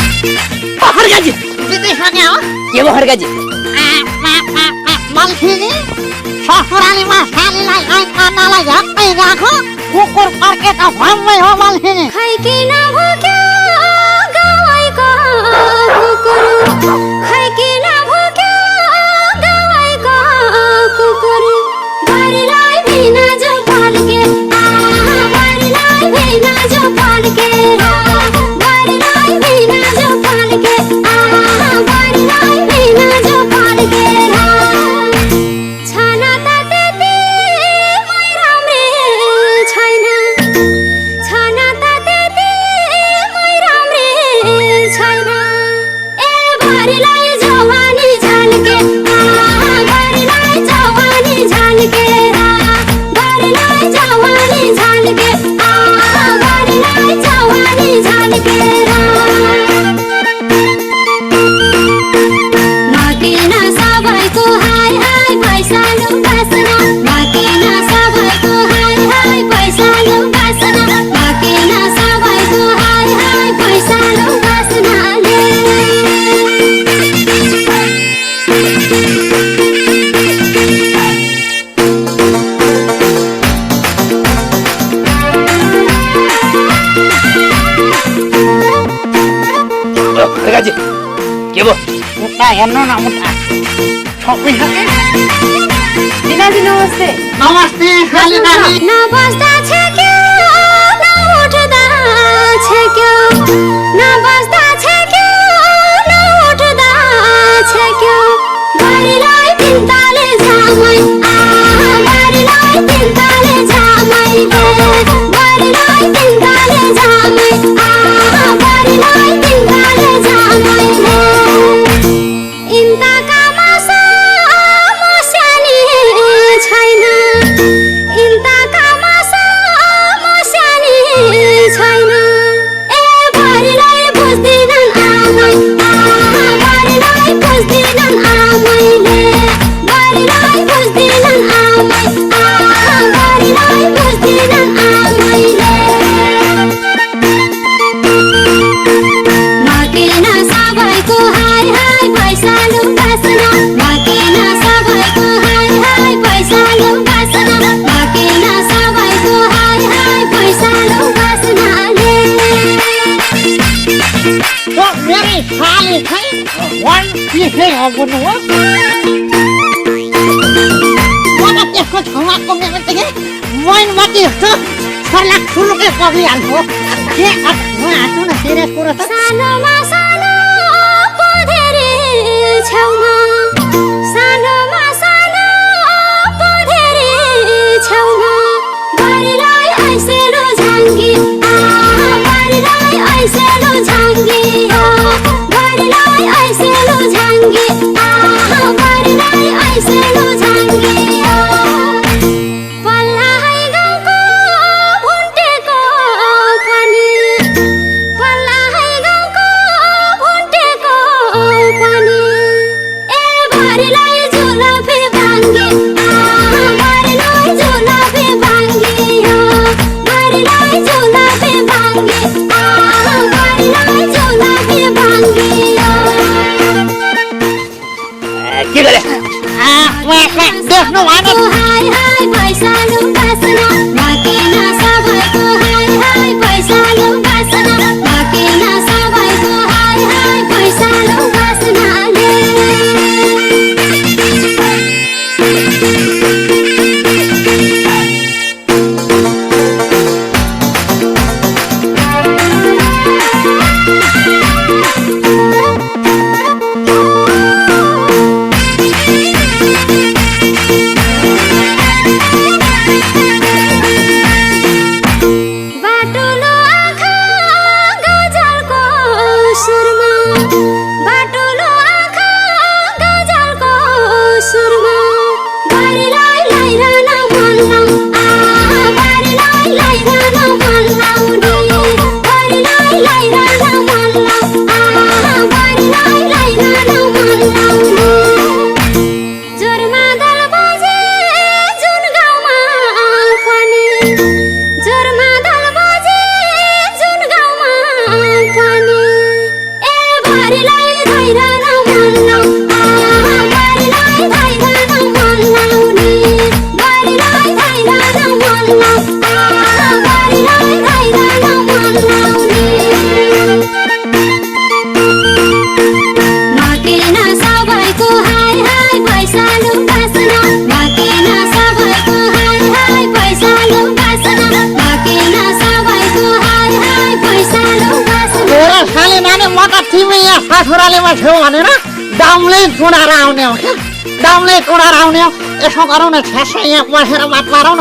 हरगाजी विदेशमा हो के हो हरगाजी मल्खिनी ससुरालीमा सालीलाई आइकानालाई झट्टै राखो कुकुर पर्केको भम्मै हो मल्खिनी खैकिन भुक्यो गाउँको कुकुर खैकिन भुक्यो गाउँको कुकुर बारीलाई भिन जो फल्के बारीलाई भिन जो फल्के बारीलाई भिन जो फल्के बारीलाई भिन जो फल्के छाना त त्यति मै राम्रे छैन छाना त त्यति मै राम्रे छैन ए बारीलाई जवानी झल्के बारीलाई जवानी झल्के बारीलाई जवानी झल्के बारीलाई जवानी झल्के माकिन सबैको हाय हाय पैसा लु बासना माकिन सबैको हाय हाय पैसा लु बासना माकिन सबैको हाय हाय पैसा लु बासनाले हरगाजी के हो मुट्टा हेर्नु न मुट्टा छोपिसके दिनाजी नमस्ते नमस्ते सालीनानी नबस्दा छेक्यो नउठ्दा छेक्यो नबस्दा छेक्यो नउठ्दा छेक्यो बारीलाई पिन्ताले झामै बारीलाई पिन्ताले झामैले बारीलाई पिन्ताले झामै बारीलाई पिन्ताले झामैले इन्ताका मासा मस्यानी छैन इन्ताका मासा मस्यानी छैन ए बारीलाई बुझ्दिनन् आमै बारीलाई बुझ्दिनन् आमैले बारीलाई बुझ्दिनन् आमै बारीलाई बुझ्दिनन् आमैले माकिन सबैको हाय हाय पैसा लु बासना माकिन सबैको हाय हाय पैसा लु बासना माकिन सबैको हाय हाय पैसा लु बासनाले तो मेरी साली खै वन पिसै हो बुझ्नु हो म त त्यसको छेउमाको मेरो चाहिँ मैन माथि जस्तो सर्लाक ठुलुकै पग्लिहाल्छु के अब म हाँस्नु न सिरियस कुरो त सानोमा सानो पोधेरी छेउमा सानोमा सानो पोधेरी छेउमा बारीलाई ऐसेलो झाङ्गी बारीलाई ऐसेलो झाङ्गी बारीलाई ऐसेलो झाङ्गी बारीलाई ऐसेलो झाङ्गी पल्लाहाई गाउँको भुन्टेको पनि पल्लाहाई गाउँको भुन्टेको पनि ए बारीलाई जुलफे भाङ्गी बारीलाई जुलफे भाङ्गी बारीलाई जुलफे भाङ्गी बारीलाई जुलफे भाङ्गी के गरे देख्नु भएन हाय हाय पैसा लु बासना माकिन सबैको हाय हाय पैसा लु बासना माकिन सबैको हाय हाय पैसा लु बासनाले बैठ्यो भनेर दामले चुडाएर आउने हो क्या दामले चुडाएर आउने हो यसो गरौँ न छ्यासै यहाँ बसेर बात मारौँ न